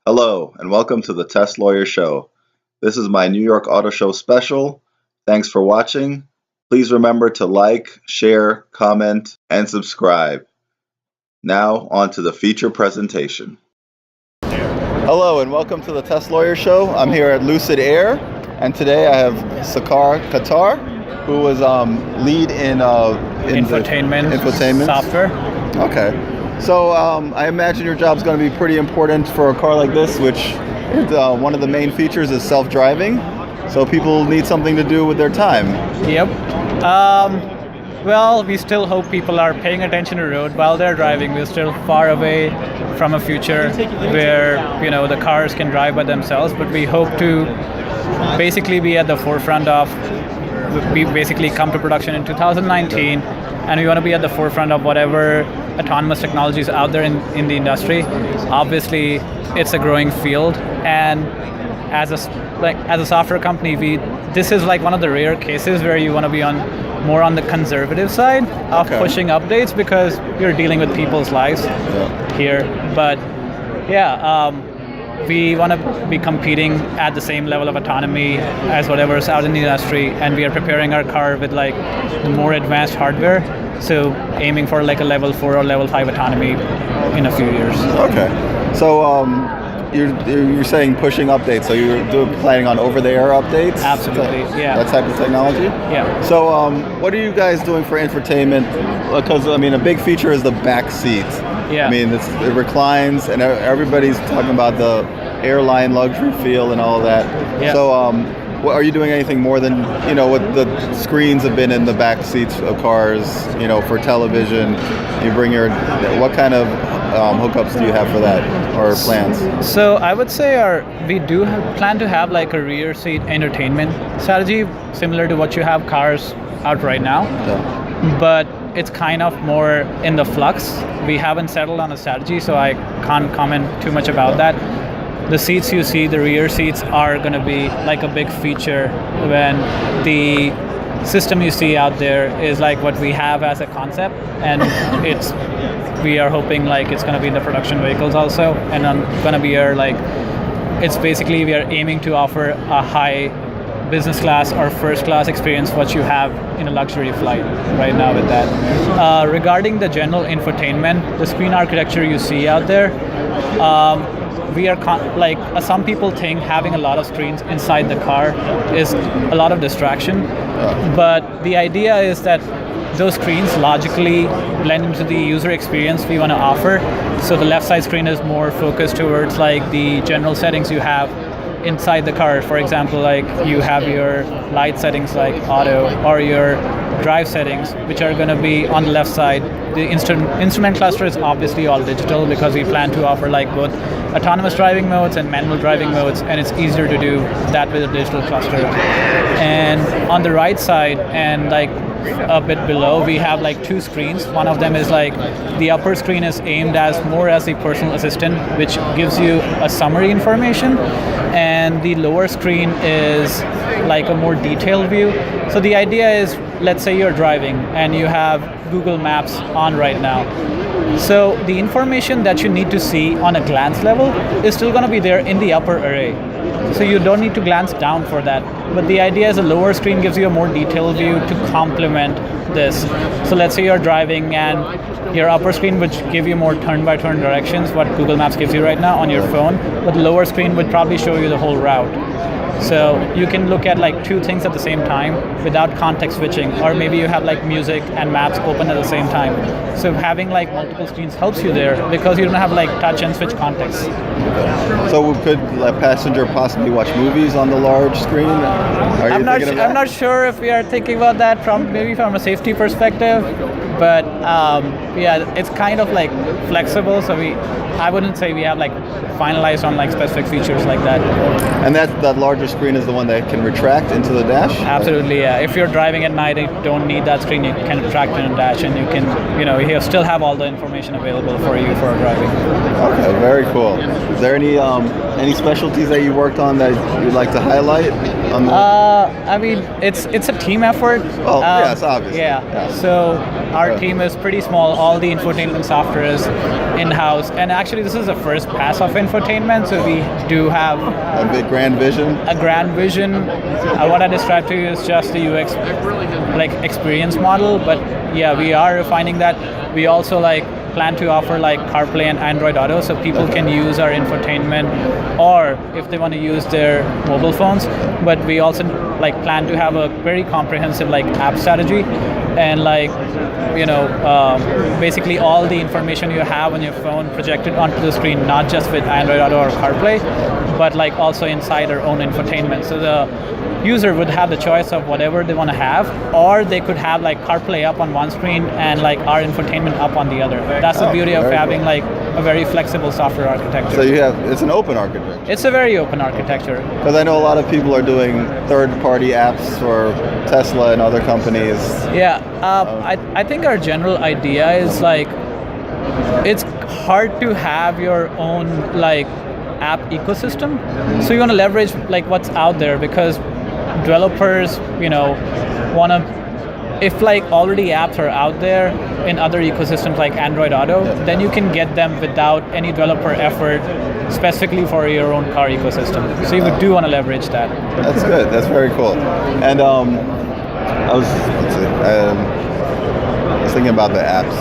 Hello, and welcome to the Teslawyer Show. This is my New York Auto Show special. Thanks for watching. Please remember to like, share, comment, and subscribe. Now, on to the feature presentation. Hello, and welcome to the Teslawyer Show. I'm here at Lucid Air, and today I have Sakar Khattar, who was lead in infotainment software. Okay. So I imagine your job's going to be pretty important for a car like this, which one of the main features is self-driving. So people need something to do with their time. Yep. Well, we still hope people are paying attention to the road while they're driving. We're still far away from a future where, the cars can drive by themselves, but we hope to basically be at the forefront of, we basically come to production in 2019, and we want to be at the forefront of whatever autonomous technologies out there in the industry. Obviously, it's a growing field, and as a software company, this is like one of the rare cases where you want to be more on the conservative side of pushing updates, because you're dealing with people's lives here. But we want to be competing at the same level of autonomy as whatever is out in the industry, and we are preparing our car with the more advanced hardware, so aiming for a level 4 or level 5 autonomy in a few years. Okay. So you're saying pushing updates, so you're planning on over-the-air updates? Absolutely, yeah. That type of technology? Yeah. So what are you guys doing for infotainment? Because, a big feature is the back seat. Yeah. It reclines, and everybody's talking about the airline luxury feel and all of that. Yeah. So are you doing anything more than, what the screens have been in the back seats of cars, for television? What kind of hookups do you have for that, or plans? So I would say we do plan to have a rear seat entertainment strategy, similar to what you have cars out right now. Yeah. But it's kind of more in the flux. We haven't settled on a strategy, so I can't comment too much about that. The seats you see, the rear seats, are going to be a big feature when the system you see out there is what we have as a concept, and we are hoping it's going to be in the production vehicles also, and I'm going to be it's basically we are aiming to offer a high business class or first class experience what you have in a luxury flight right now with that. Regarding the general infotainment, the screen architecture you see out there, we are some people think having a lot of screens inside the car is a lot of distraction, but the idea is that those screens logically blend into the user experience we want to offer. So the left side screen is more focused towards the general settings you have inside the car. For example, you have your light settings like auto, or your drive settings, which are going to be on the left side. The instrument cluster is obviously all digital, because we plan to offer both autonomous driving modes and manual driving modes, and it's easier to do that with a digital cluster. And on the right side and a bit below, we have two screens. One of them is the upper screen is aimed more as the personal assistant, which gives you a summary information, and the lower screen is a more detailed view. So the idea is, let's say you're driving and you have Google Maps on right now. So the information that you need to see on a glance level is still going to be there in the upper array. So you don't need to glance down for that. But the idea is a lower screen gives you a more detailed view to complement this. So let's say you're driving and your upper screen would give you more turn-by-turn directions, what Google Maps gives you right now on your phone, but the lower screen would probably show you the whole route. So you can look at two things at the same time without context switching, or maybe you have music and maps open at the same time. So having multiple screens helps you there, because you don't have touch and switch context. So could a passenger possibly watch movies on the large screen? I'm not sure if we are thinking about that from a safety perspective, but it's kind of flexible. So I wouldn't say we have finalized on specific features like that. And that larger screen is the one that can retract into the dash? Absolutely, yeah. If you're driving at night and you don't need that screen, you can retract in a dash, and you can, you still have all the information available for you for driving. Okay, very cool. Is there any specialties that you worked on that you'd like to highlight? It's a team effort. Well, yes, obviously. Yeah. So our team is pretty small. All the infotainment software is in-house. And actually, this is the first pass of infotainment, so we do have a big grand vision. A grand vision. What I described to you is just the UX like experience model, but yeah, we are refining that. We also like plan to offer like CarPlay and Android Auto, so people can use our infotainment, or if they want to use their mobile phones. But we also like plan to have a very comprehensive like app strategy, and like basically all the information you have on your phone projected onto the screen, not just with Android Auto or CarPlay, but like also inside our own infotainment. So the user would have the choice of whatever they want to have, or they could have like CarPlay up on one screen and like our infotainment up on the other. That's the beauty of having like a very flexible software architecture. So it's an open architecture. It's a very open architecture. Because I know a lot of people are doing third-party apps for Tesla and other companies. Yeah, I think our general idea is like it's hard to have your own like app ecosystem. So you want to leverage like what's out there, because developers, want to, if like already apps are out there in other ecosystems like Android Auto, then you can get them without any developer effort specifically for your own car ecosystem. So you do want to leverage that. That's good. That's very cool. And I was thinking about the apps.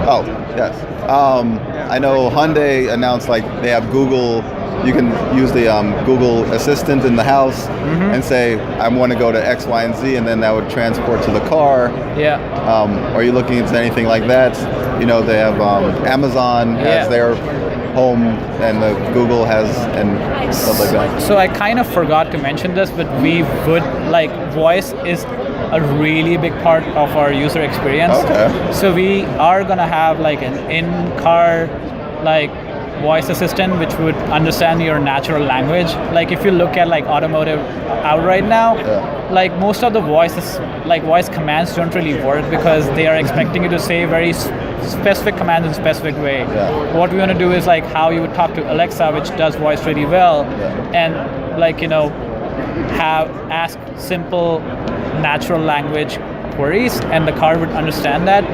Oh, yes. I know Hyundai announced like they have Google. You can use the Google Assistant in the house and say, I want to go to X, Y, and Z, and then that would transport to the car. Yeah. Are you looking into anything like that? They have Amazon has their home, and the Google has, and stuff like that. So I kind of forgot to mention this, but we would like voice is a really big part of our user experience. Okay. So we are gonna have like an in-car like voice assistant which would understand your natural language. Like if you look at like automotive out right now, like most of the voice commands don't really work because they are expecting you to say very specific commands in a specific way. What we want to do is like how you would talk to Alexa, which does voice really well, and like ask simple natural language queries, and the car would understand that.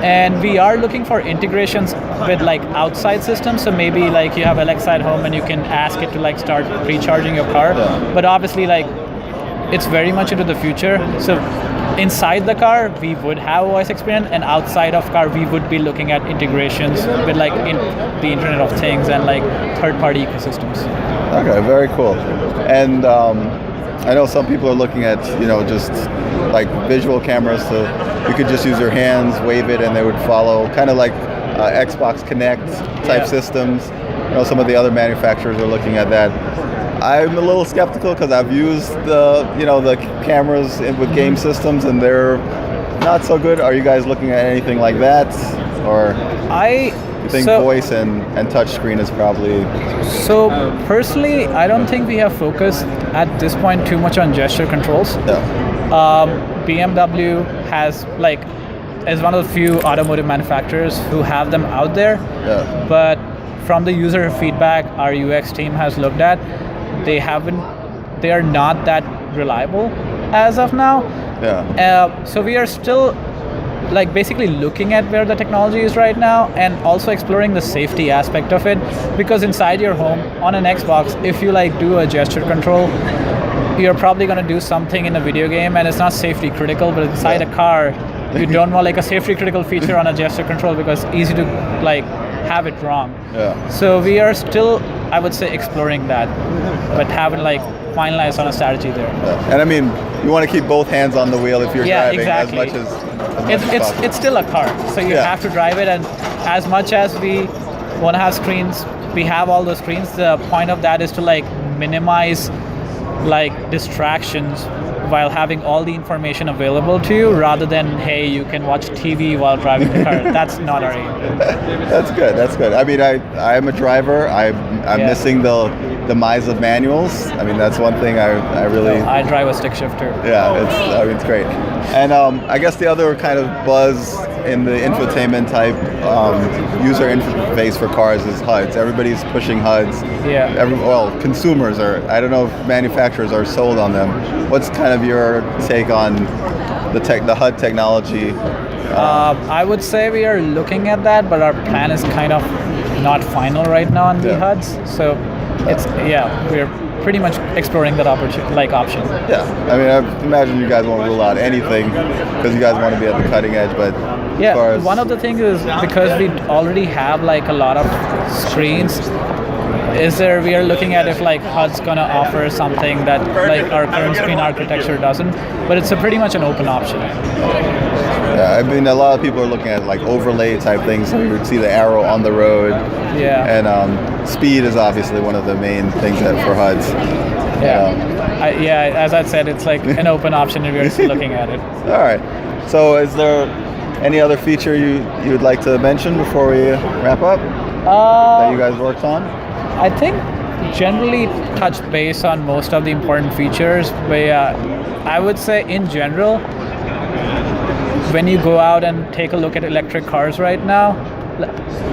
And we are looking for integrations with like outside systems. So maybe like you have Alexa at home and you can ask it to like start recharging your car. But obviously like it's very much into the future. So inside the car we would have a voice experience, and outside of car we would be looking at integrations with like the Internet of Things and like third-party ecosystems. Okay, very cool. And I know some people are looking at just like visual cameras, so you could just use your hands, wave it, and they would follow, kind of like Xbox Connect type systems. Some of the other manufacturers are looking at that. I'm a little skeptical because I've used the cameras with game systems, and they're not so good. Are you guys looking at anything like that, or you think voice and touchscreen is probably? So personally, I don't think we have focused at this point too much on gesture controls. BMW is one of the few automotive manufacturers who have them out there. But from the user feedback our UX team has looked at, they are not that reliable as of now. So we are still like basically looking at where the technology is right now, and also exploring the safety aspect of it, because inside your home on an Xbox, if you like do a gesture control, you're probably going to do something in a video game and it's not safety critical, but inside a car you don't want like a safety critical feature on a gesture control because it's easy to like have it wrong. So we are still, I would say, exploring that, but haven't like finalized on a strategy there. And I mean, you want to keep both hands on the wheel if you're driving, exactly. as much as it's still a car, so you have to drive it, and as much as we want to have screens, we have all those screens. The point of that is to like minimize like distractions while having all the information available to you, rather than, hey, you can watch TV while driving the car. That's not our aim. That's good. I mean, I'm a driver. I'm missing the demise of manuals. I mean, that's one thing I really... I drive a stick shifter. Yeah, it's great. And I guess the other kind of buzz in the infotainment type user interface for cars is HUDs. Everybody's pushing HUDs. Consumers are. I don't know if manufacturers are sold on them. What's kind of your take on the HUD technology? I would say we are looking at that, but our plan is kind of not final right now on the HUDs. So we're pretty much exploring that option. Yeah, I mean, I imagine you guys won't rule out anything because you guys want to be at the cutting edge, but yeah, as far as one of the things is because we already have like a lot of screens. We are looking at if like HUD's gonna offer something that like our current screen architecture doesn't, but it's pretty much an open option. Yeah, I mean, a lot of people are looking at like overlay type things, so you would see the arrow on the road. Yeah. And speed is obviously one of the main things for HUDs. Yeah. As I said, it's like an open option if you're still looking at it. All right. So, is there any other feature you would like to mention before we wrap up that you guys worked on? I think generally touched base on most of the important features, but I would say in general, when you go out and take a look at electric cars right now,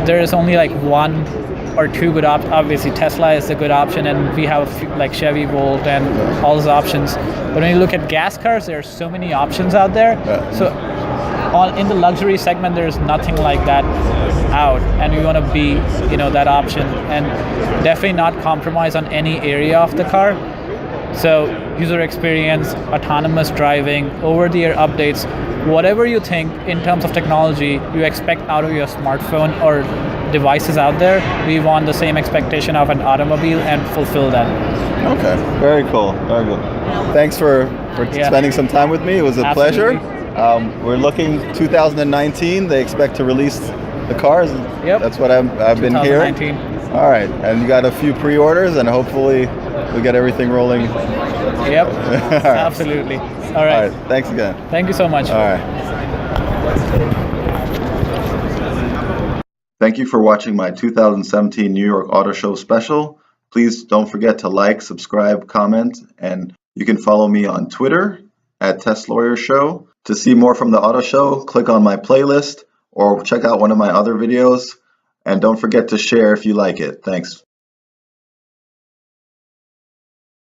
there is only like one or two good options. Obviously, Tesla is a good option, and we have like Chevy Volt and all those options. But when you look at gas cars, there are so many options out there. So in the luxury segment, there's nothing like that out, and we want to be, that option, and definitely not compromise on any area of the car. So user experience, autonomous driving, over-the-air updates, whatever you think in terms of technology you expect out of your smartphone or devices out there, we want the same expectation of an automobile and fulfill that. Okay, very cool, very good. Thanks for spending some time with me. It was a Absolutely. pleasure. We're looking 2019. They expect to release the cars. Yep. That's what I've been hearing. 2019. All right, and you got a few pre-orders, and hopefully we'll get everything rolling. Yep. Right. Absolutely. All right. Thanks again. Thank you so much. All right. Thank you for watching my 2017 New York Auto Show special. Please don't forget to like, subscribe, comment, and you can follow me on Twitter at Teslawyer Show. To see more from the auto show, click on my playlist or check out one of my other videos. And don't forget to share if you like it. Thanks.